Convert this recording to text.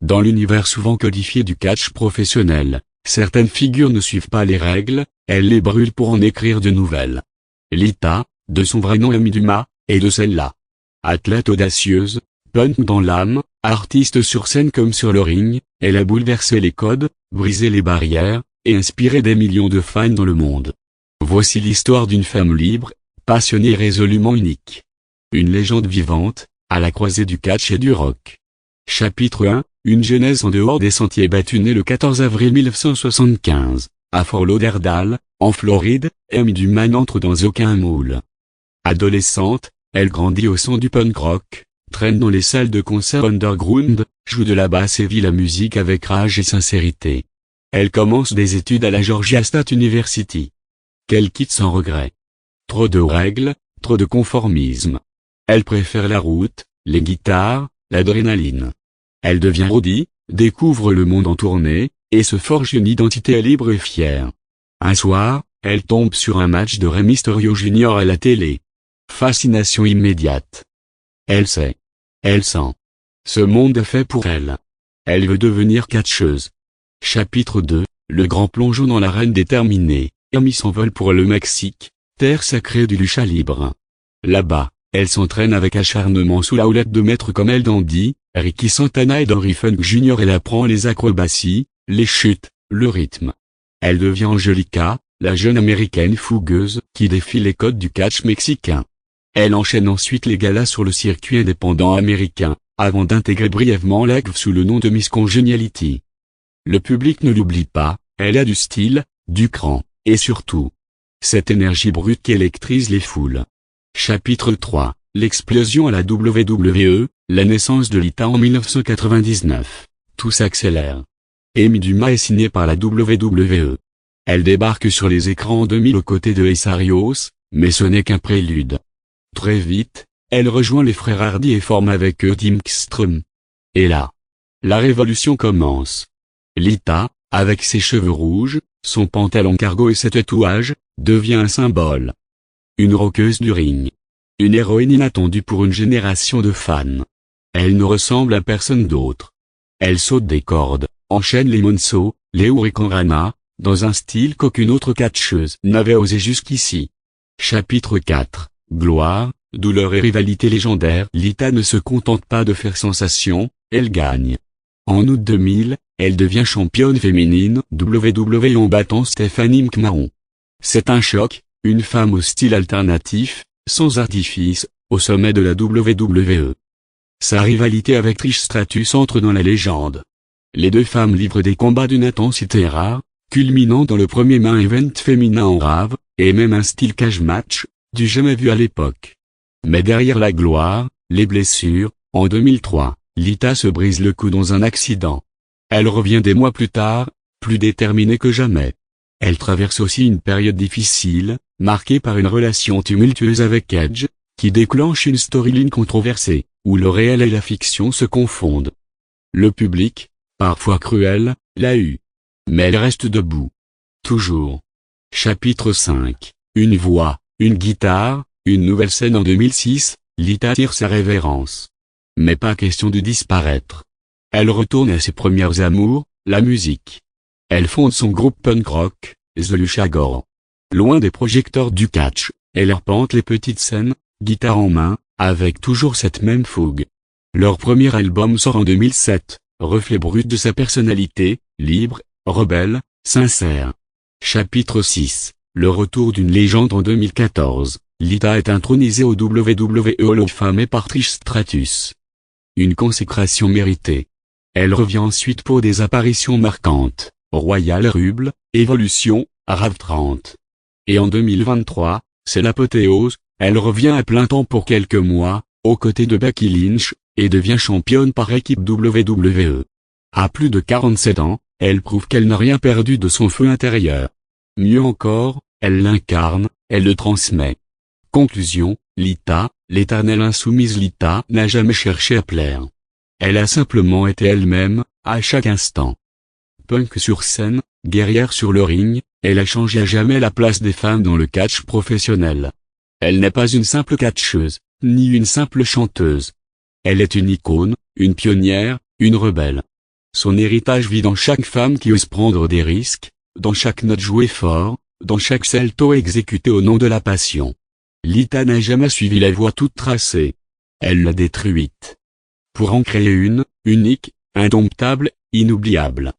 Dans l'univers souvent codifié du catch professionnel, certaines figures ne suivent pas les règles, elles les brûlent pour en écrire de nouvelles. Lita, de son vrai nom Amy Dumas, est de celle-là. Athlète audacieuse, punk dans l'âme, artiste sur scène comme sur le ring, elle a bouleversé les codes, brisé les barrières, et inspiré des millions de fans dans le monde. Voici l'histoire d'une femme libre, passionnée et résolument unique. Une légende vivante, à la croisée du catch et du rock. Chapitre 1, une jeunesse en dehors des sentiers battus. Née le 14 avril 1975, à Fort Lauderdale, en Floride, Amy Dumas n'entre dans aucun moule. Adolescente, elle grandit au son du punk rock, traîne dans les salles de concert underground, joue de la basse et vit la musique avec rage et sincérité. Elle commence des études à la Georgia State University. Qu'elle quitte sans regret. Trop de règles, trop de conformisme. Elle préfère la route, les guitares, l'adrénaline. Elle devient roadie, découvre le monde en tournée, et se forge une identité libre et fière. Un soir, elle tombe sur un match de Rey Mysterio Jr. à la télé. Fascination immédiate. Elle sait. Elle sent. Ce monde est fait pour elle. Elle veut devenir catcheuse. Chapitre 2, le grand plongeon dans l'arène déterminé. Amy s'envole pour le Mexique, terre sacrée du lucha libre. Là-bas, elle s'entraîne avec acharnement sous la houlette de maîtres comme El Dandy, Ricky Santana et Dory Funk Jr. Elle apprend les acrobaties, les chutes, le rythme. Elle devient Angelica, la jeune américaine fougueuse qui défie les codes du catch mexicain. Elle enchaîne ensuite les galas sur le circuit indépendant américain, avant d'intégrer brièvement l'ACV sous le nom de Miss Congeniality. Le public ne l'oublie pas, elle a du style, du cran, et surtout, cette énergie brute qui électrise les foules. Chapitre 3, l'explosion à la WWE, la naissance de Lita en 1999. Tout s'accélère. Amy Dumas est signée par la WWE. Elle débarque sur les écrans en 2000 aux côtés de Ace Arios, mais ce n'est qu'un prélude. Très vite, elle rejoint les frères Hardy et forme avec eux Team X-Treme. Et là, la révolution commence. Lita, avec ses cheveux rouges, son pantalon cargo et ses tatouages, devient un symbole. Une rockeuse du ring. Une héroïne inattendue pour une génération de fans. Elle ne ressemble à personne d'autre. Elle saute des cordes, enchaîne les moonsaults, les hurricanrana, dans un style qu'aucune autre catcheuse n'avait osé jusqu'ici. Chapitre 4, gloire, douleur et rivalité légendaire. Lita ne se contente pas de faire sensation, elle gagne. En août 2000, elle devient championne féminine WWE en battant Stephanie McMahon. C'est un choc, une femme au style alternatif, sans artifice, au sommet de la WWE. Sa rivalité avec Trish Stratus entre dans la légende. Les deux femmes livrent des combats d'une intensité rare, culminant dans le premier main event féminin en rave, et même un style cage match, du jamais vu à l'époque. Mais derrière la gloire, les blessures, en 2003, Lita se brise le cou dans un accident. Elle revient des mois plus tard, plus déterminée que jamais. Elle traverse aussi une période difficile, marquée par une relation tumultueuse avec Edge, qui déclenche une storyline controversée, où le réel et la fiction se confondent. Le public, parfois cruel, l'a eu. Mais elle reste debout. Toujours. Chapitre 5, une voix, une guitare, une nouvelle scène en 2006, Lita tire sa révérence. Mais pas question de disparaître. Elle retourne à ses premières amours, la musique. Elle fonde son groupe punk rock, The Luchagors. Loin des projecteurs du catch, elle arpente les petites scènes, guitare en main, avec toujours cette même fougue. Leur premier album sort en 2007, reflet brut de sa personnalité, libre, rebelle, sincère. Chapitre 6, le retour d'une légende en 2014, Lita est intronisée au WWE Hall of Fame par Trish Stratus. Une consécration méritée. Elle revient ensuite pour des apparitions marquantes, Royal Rumble, Evolution, Rave 30. Et en 2023, c'est l'apothéose, elle revient à plein temps pour quelques mois, aux côtés de Becky Lynch, et devient championne par équipe WWE. À plus de 47 ans, elle prouve qu'elle n'a rien perdu de son feu intérieur. Mieux encore, elle l'incarne, elle le transmet. Conclusion, Lita, l'éternelle insoumise Lita, n'a jamais cherché à plaire. Elle a simplement été elle-même, à chaque instant. Punk sur scène, guerrière sur le ring, elle a changé à jamais la place des femmes dans le catch professionnel. Elle n'est pas une simple catcheuse, ni une simple chanteuse. Elle est une icône, une pionnière, une rebelle. Son héritage vit dans chaque femme qui ose prendre des risques, dans chaque note jouée fort, dans chaque salto exécuté au nom de la passion. Lita n'a jamais suivi la voie toute tracée. Elle l'a détruite. Pour en créer une, unique, indomptable, inoubliable.